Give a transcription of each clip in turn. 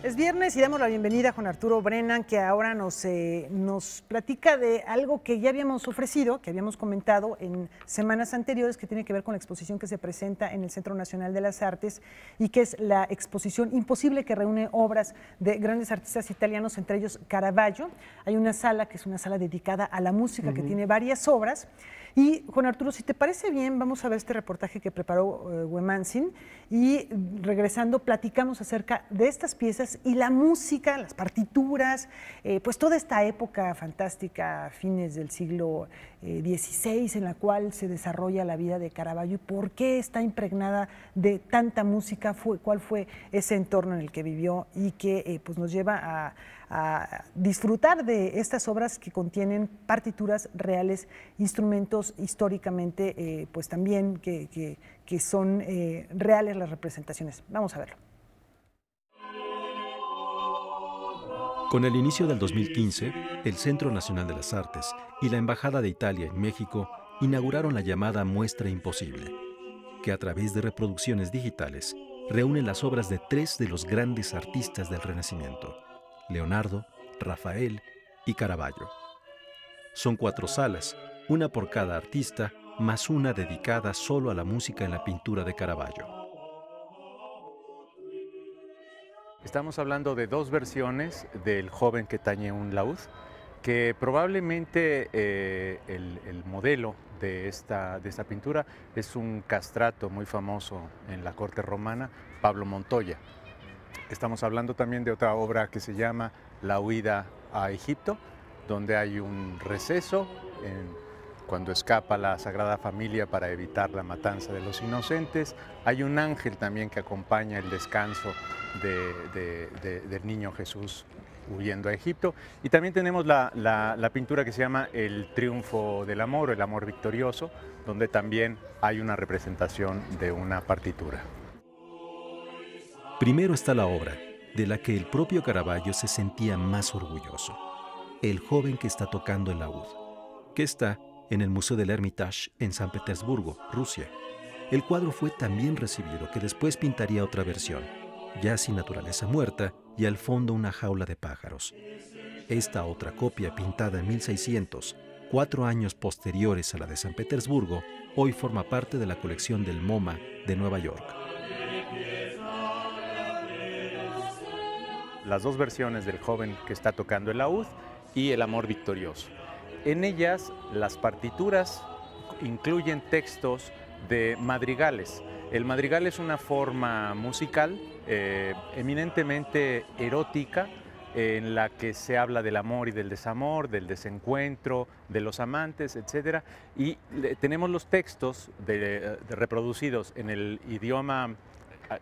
Es viernes y damos la bienvenida a Juan Arturo Brennan, que ahora nos platica de algo que ya habíamos ofrecido, que habíamos comentado en semanas anteriores, que tiene que ver con la exposición que se presenta en el Centro Nacional de las Artes y que es la exposición Imposible, que reúne obras de grandes artistas italianos, entre ellos Caravaggio. Hay una sala que es una sala dedicada a la música, que tiene varias obras. Y Juan Arturo, si te parece bien, vamos a ver este reportaje que preparó Wemansin y regresando platicamos acerca de estas piezas y la música, las partituras, pues toda esta época fantástica, fines del siglo XVI, en la cual se desarrolla la vida de Caravaggio y por qué está impregnada de tanta música, cuál fue ese entorno en el que vivió y que pues nos lleva a disfrutar de estas obras que contienen partituras reales, instrumentos históricamente, pues también que son reales las representaciones. Vamos a verlo. Con el inicio del 2015, el Centro Nacional de las Artes y la Embajada de Italia en México inauguraron la llamada Muestra Imposible, que a través de reproducciones digitales reúne las obras de tres de los grandes artistas del Renacimiento: Leonardo, Rafael y Caravaggio. Son 4 salas, una por cada artista, más una dedicada solo a la música en la pintura de Caravaggio. Estamos hablando de 2 versiones del joven que tañe un laúd, que probablemente el modelo de esta pintura es un castrato muy famoso en la corte romana, Pablo Montoya. Estamos hablando también de otra obra que se llama La huida a Egipto, donde hay un receso cuando escapa la Sagrada Familia para evitar la matanza de los inocentes. Hay un ángel también que acompaña el descanso del niño Jesús huyendo a Egipto. Y también tenemos la pintura que se llama El triunfo del amor, o el amor victorioso, donde también hay una representación de una partitura. Primero está la obra, de la que el propio Caravaggio se sentía más orgulloso: El joven que está tocando el laúd, que está en el Museo del Hermitage en San Petersburgo, Rusia. El cuadro fue tan bien recibido que después pintaría otra versión, ya sin naturaleza muerta y al fondo una jaula de pájaros. Esta otra copia, pintada en 1600, 4 años posteriores a la de San Petersburgo, hoy forma parte de la colección del MoMA de Nueva York. Las 2 versiones del joven que está tocando el laúd y El amor victorioso. En ellas, las partituras incluyen textos de madrigales. El madrigal es una forma musical eminentemente erótica, en la que se habla del amor y del desamor, del desencuentro, de los amantes, etc. Y tenemos los textos reproducidos en el idioma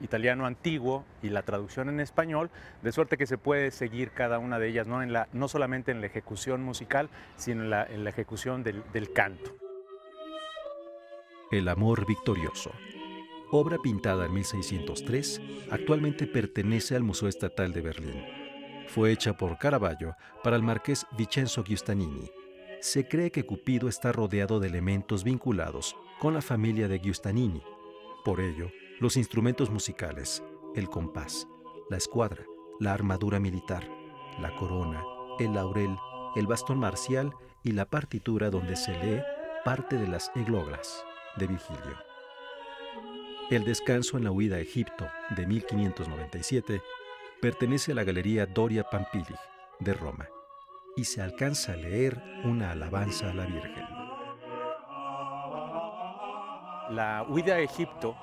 italiano antiguo y la traducción en español, de suerte que se puede seguir cada una de ellas, no solamente en la ejecución musical, sino en la ejecución del canto. El amor victorioso, obra pintada en 1603, actualmente pertenece al Museo Estatal de Berlín. Fue hecha por Caravaggio para el marqués Vincenzo Giustiniani. Se cree que Cupido está rodeado de elementos vinculados con la familia de Giustiniani. Por ello, los instrumentos musicales, el compás, la escuadra, la armadura militar, la corona, el laurel, el bastón marcial y la partitura donde se lee parte de las eglogras de Virgilio. El descanso en la huida a Egipto, de 1597, pertenece a la Galería Doria Pamphili de Roma y se alcanza a leer una alabanza a la Virgen. La huida a Egipto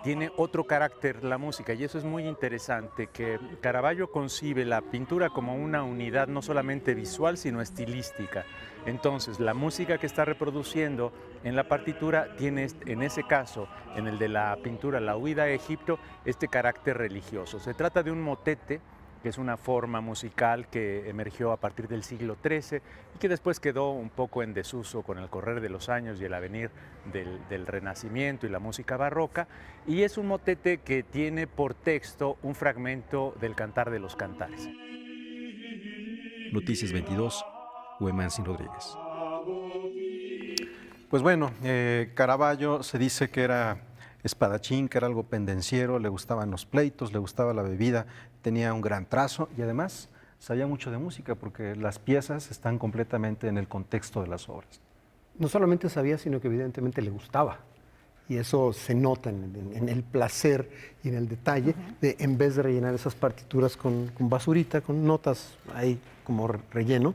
tiene otro carácter la música, y eso es muy interesante, que Caravaggio concibe la pintura como una unidad no solamente visual, sino estilística. Entonces, la música que está reproduciendo en la partitura tiene, en ese caso, en el de la pintura La huida a Egipto, este carácter religioso. Se trata de un motete, que es una forma musical que emergió a partir del siglo XIII y que después quedó un poco en desuso con el correr de los años y el avenir del Renacimiento y la música barroca, y es un motete que tiene por texto un fragmento del Cantar de los Cantares. Noticias 22, Wemansin Rodríguez. Pues bueno, Caravaggio se dice que era espadachín, que era algo pendenciero, le gustaban los pleitos, le gustaba la bebida, tenía un gran trazo y además sabía mucho de música porque las piezas están completamente en el contexto de las obras. No solamente sabía, sino que evidentemente le gustaba. Y eso se nota en el placer y en el detalle de, en vez de rellenar esas partituras con basurita, con notas ahí como relleno,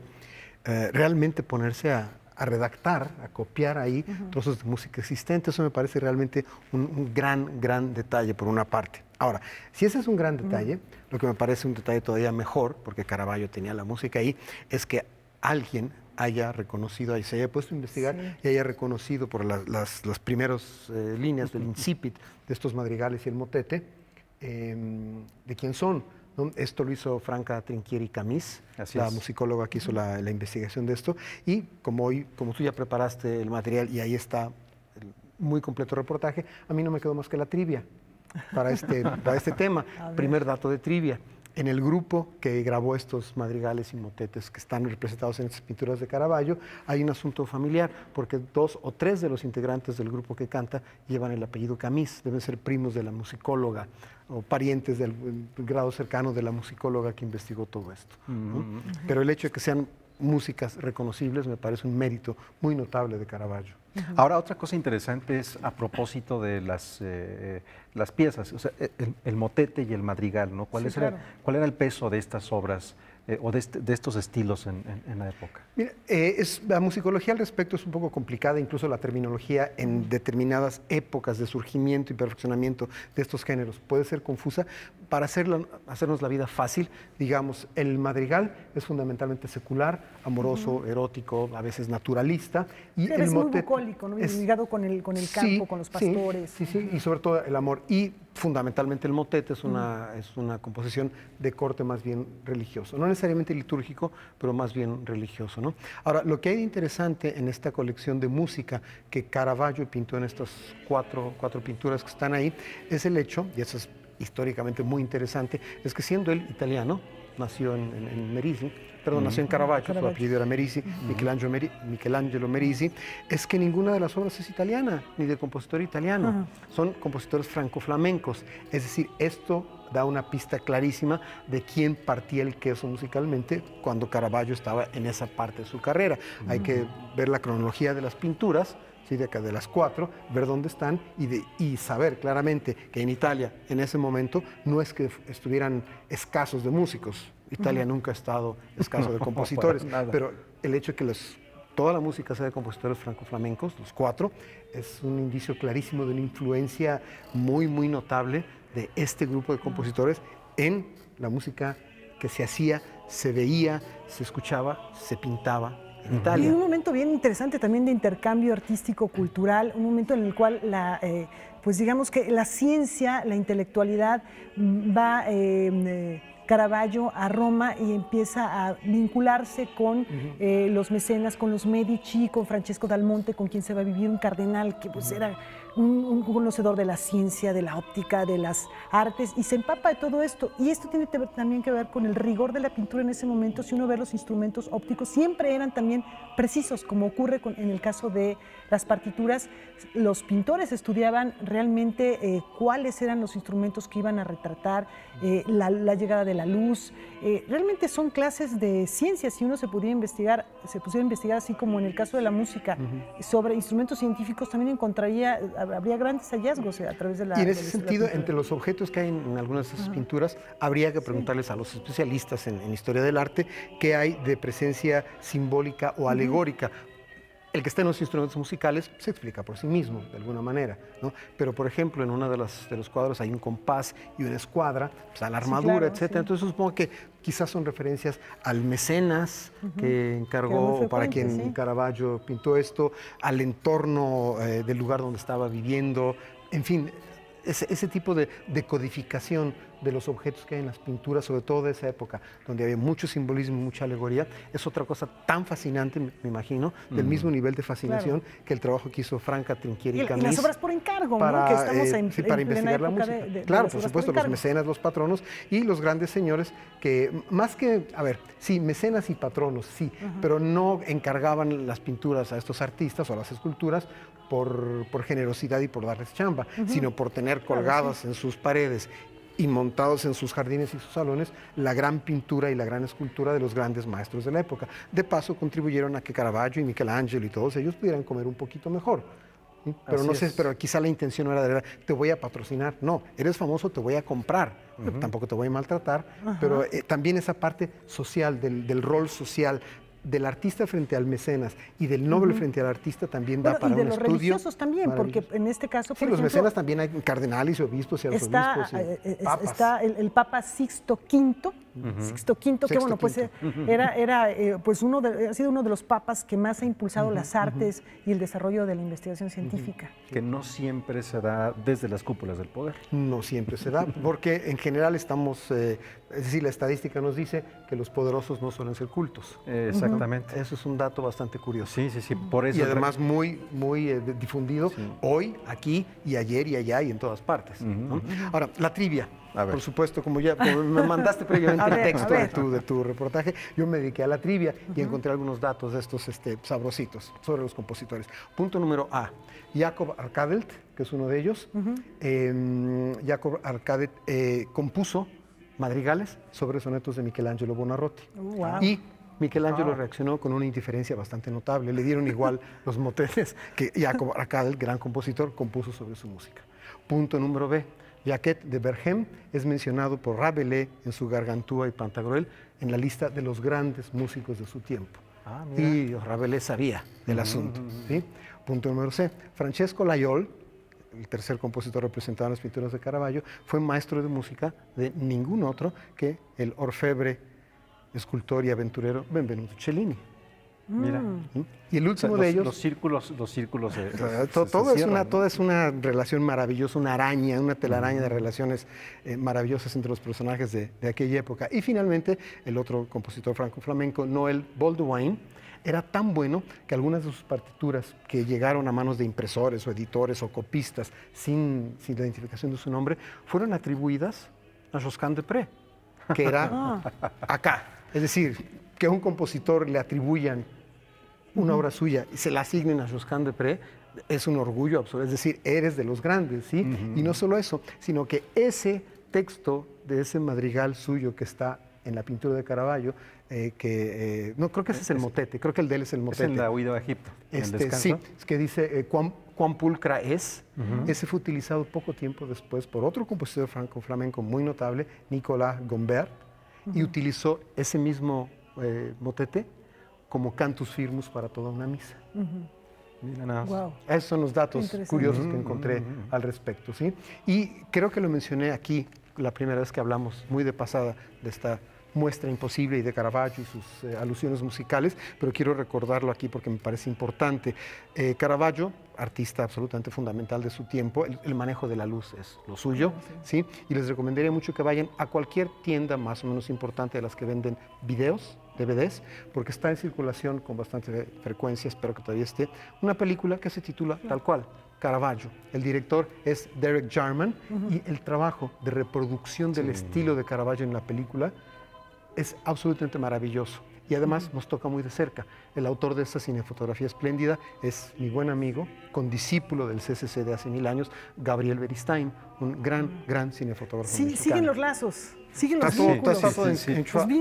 realmente ponerse a redactar, a copiar ahí trozos de música existente. Eso me parece realmente un gran detalle por una parte. Ahora, si ese es un gran detalle, lo que me parece un detalle todavía mejor, porque Caravaggio tenía la música ahí, es que alguien haya reconocido, se haya puesto a investigar y haya reconocido por las primeras líneas del incipit de estos madrigales y el motete, de quién son, ¿no? Esto lo hizo Franca Trinchieri Camis, la musicóloga que hizo la investigación de esto, y como tú ya preparaste el material y ahí está el muy completo reportaje, a mí no me quedó más que la trivia para este tema. Primer dato de trivia. En el grupo que grabó estos madrigales y motetes que están representados en estas pinturas de Caravaggio, hay un asunto familiar, porque 2 o 3 de los integrantes del grupo que canta llevan el apellido Camis, deben ser primos de la musicóloga o parientes del grado cercano de la musicóloga que investigó todo esto, ¿no? Pero el hecho de que sean músicas reconocibles me parece un mérito muy notable de Caravaggio. Ahora, otra cosa interesante es a propósito de las piezas, o sea, el motete y el madrigal, ¿no? ¿Cuál era el peso de estas obras o de estos estilos en la época? Mira, la musicología al respecto es un poco complicada, incluso la terminología en determinadas épocas de surgimiento y perfeccionamiento de estos géneros puede ser confusa. Para hacernos la vida fácil, digamos, el madrigal es fundamentalmente secular, amoroso, erótico, a veces naturalista. Y el es motete muy bucólico, ¿no? Ligado con el campo, con los pastores. Sí, y sobre todo el amor. Y fundamentalmente el motete es una composición de corte más bien religioso. No necesariamente litúrgico, pero más bien religioso, ¿no? Ahora, lo que hay de interesante en esta colección de música que Caravaggio pintó en estas cuatro pinturas que están ahí, es el hecho, y eso es históricamente muy interesante, es que siendo él italiano, nació en Merisi, nació en Caravaggio, su apellido era Merisi, Michelangelo Merisi, es que ninguna de las obras es italiana, ni de compositor italiano, son compositores franco-flamencos, es decir, esto da una pista clarísima de quién partía el queso musicalmente cuando Caravaggio estaba en esa parte de su carrera. Hay que ver la cronología de las pinturas, ¿sí? De las 4, ver dónde están y saber claramente que en Italia, en ese momento, no es que estuvieran escasos de músicos. Italia nunca ha estado escaso de compositores, pero el hecho de que toda la música sea de compositores franco-flamencos, los 4, es un indicio clarísimo de una influencia muy notable de este grupo de compositores en la música que se hacía, se veía, se escuchaba, se pintaba en Italia. Y un momento bien interesante también de intercambio artístico-cultural, un momento en el cual pues digamos que la ciencia, la intelectualidad va Caravaggio a Roma y empieza a vincularse con los mecenas, con los Medici, con Francesco Dal Monte, con quien se va a vivir un cardenal que pues era un conocedor de la ciencia, de la óptica, de las artes, y se empapa de todo esto. Y esto tiene también que ver con el rigor de la pintura en ese momento. Si uno ve los instrumentos ópticos, siempre eran también precisos, como ocurre en el caso de las partituras. Los pintores estudiaban realmente cuáles eran los instrumentos que iban a retratar, la llegada de la luz. Realmente son clases de ciencia. Si uno se pusiera a investigar, así como en el caso de la música, sobre instrumentos científicos, también habría grandes hallazgos a través de la... Y en ese sentido, entre los objetos que hay en algunas de esas pinturas, habría que preguntarles a los especialistas en historia del arte qué hay de presencia simbólica o alegórica. El que está en los instrumentos musicales se explica por sí mismo, de alguna manera, ¿no? Pero, por ejemplo, en uno de los cuadros hay un compás y una escuadra, pues, a la armadura, etcétera. Entonces, supongo que quizás son referencias al mecenas que encargó, para quien Caravaggio pintó esto, al entorno del lugar donde estaba viviendo, en fin, ese tipo de codificación de los objetos que hay en las pinturas, sobre todo de esa época, donde había mucho simbolismo, mucha alegoría, es otra cosa tan fascinante, me imagino, del mismo nivel de fascinación que el trabajo que hizo Franca Trinchieri Camis. Y las obras por encargo, para, ¿no? Que estamos para investigar la música. Claro, por supuesto, los mecenas, los patronos y los grandes señores que, más que, sí, mecenas y patronos, sí, pero no encargaban las pinturas a estos artistas o a las esculturas por generosidad y por darles chamba, sino por tener colgadas en sus paredes y montados en sus jardines y sus salones la gran pintura y la gran escultura de los grandes maestros de la época. De paso, contribuyeron a que Caravaggio y Michelangelo y todos ellos pudieran comer un poquito mejor. ¿Sí? Pero no sé, pero quizá la intención no era de te voy a patrocinar. No, eres famoso, te voy a comprar. Tampoco te voy a maltratar, pero también esa parte social, del rol social, del artista frente al mecenas y del noble frente al artista también da para un estudio. Y de los religiosos también, porque en este caso, por los ejemplo, mecenas también hay cardenales y obispos y arzobispos y papas. Está el Papa Sixto V, que bueno, pues era pues ha sido uno de los papas que más ha impulsado las artes y el desarrollo de la investigación científica. Que no siempre se da desde las cúpulas del poder. No siempre se da, porque en general estamos, es decir, la estadística nos dice que los poderosos no suelen ser cultos. Exactamente. Eso es un dato bastante curioso. Sí, por eso. Y además muy difundido hoy, aquí y ayer y allá y en todas partes. ¿no? Ahora, la trivia. Por supuesto, como me mandaste previamente el texto de tu reportaje, yo me dediqué a la trivia y encontré algunos datos de estos sabrositos sobre los compositores. Punto número A, Jacob Arcadelt, que es uno de ellos. Jacob Arcadelt compuso madrigales sobre sonetos de Michelangelo Buonarroti. Wow. Y Michelangelo reaccionó con una indiferencia bastante notable. Le dieron igual los motetes que Jacob Arcadelt, gran compositor, compuso sobre su música. Punto número B. Jacquet de Berghem es mencionado por Rabelais en su Gargantúa y Pantagruel en la lista de los grandes músicos de su tiempo. Y Rabelais sabía del asunto. ¿Sí? Punto número C. Francesco Laiol, el tercer compositor representado en las pinturas de Caravaggio, fue maestro de música de ningún otro que el orfebre, escultor y aventurero Benvenuto Cellini. Mira. Y el último de ellos... Los círculos Toda es una relación maravillosa, una araña, una telaraña de relaciones maravillosas entre los personajes de aquella época. Y finalmente, el otro compositor franco-flamenco, Noel Baudoin, era tan bueno que algunas de sus partituras que llegaron a manos de impresores o editores o copistas sin la identificación de su nombre, fueron atribuidas a Josquin des Prez, que era acá. Es decir, que a un compositor le atribuyan una obra suya y se la asignen a Josquin des Prez es un orgullo absoluto. Es decir, eres de los grandes, ¿sí? Y no solo eso, sino que ese texto de ese madrigal suyo que está en la pintura de Caravaggio, no, creo que ese es el motete, creo que el de él es el motete. Es en la huida a Egipto, el descanso. Sí, es que dice cuán pulcra es. Ese fue utilizado poco tiempo después por otro compositor franco-flamenco muy notable, Nicolas Gombert, y utilizó ese mismo motete como cantus firmus para toda una misa. Mira nada más. Wow. Esos son los datos curiosos que encontré al respecto, ¿sí? Y creo que lo mencioné aquí la primera vez que hablamos, muy de pasada, de esta muestra imposible y de Caravaggio y sus alusiones musicales, pero quiero recordarlo aquí porque me parece importante. Caravaggio, artista absolutamente fundamental de su tiempo, el manejo de la luz es lo suyo, ¿sí? Y les recomendaría mucho que vayan a cualquier tienda más o menos importante de las que venden videos, DVDs, porque está en circulación con bastante frecuencia, espero que todavía esté, una película que se titula tal cual, Caravaggio. El director es Derek Jarman y el trabajo de reproducción del estilo de Caravaggio en la película es absolutamente maravilloso. Y además nos toca muy de cerca. El autor de esta cinefotografía espléndida es mi buen amigo, condiscípulo del CCC de hace 1000 años, Gabriel Beristain, un gran cinefotógrafo mexicano. Siguen los lazos. Siguen los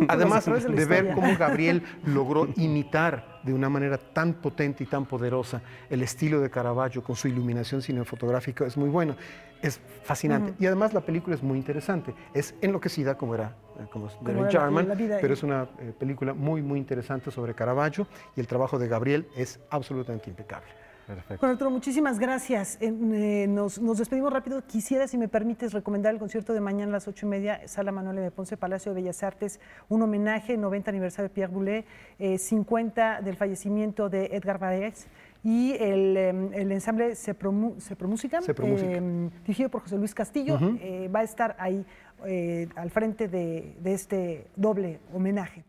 Además de ver cómo Gabriel logró imitar de una manera tan potente y tan poderosa el estilo de Caravaggio con su iluminación cinematográfica, es muy bueno, es fascinante. Y además la película es muy interesante, es enloquecida como Derek Jarman, pero es una película muy interesante sobre Caravaggio y el trabajo de Gabriel es absolutamente impecable. Perfecto. Juan Arturo, muchísimas gracias. Nos despedimos rápido. Quisiera, si me permites, recomendar el concierto de mañana a las 8:30, Sala Manuel M. Ponce, Palacio de Bellas Artes, un homenaje, 90 aniversario de Pierre Boulez, 50 del fallecimiento de Edgar Varese, y el ensamble Sepromúsica, dirigido por José Luis Castillo, va a estar ahí al frente de este doble homenaje.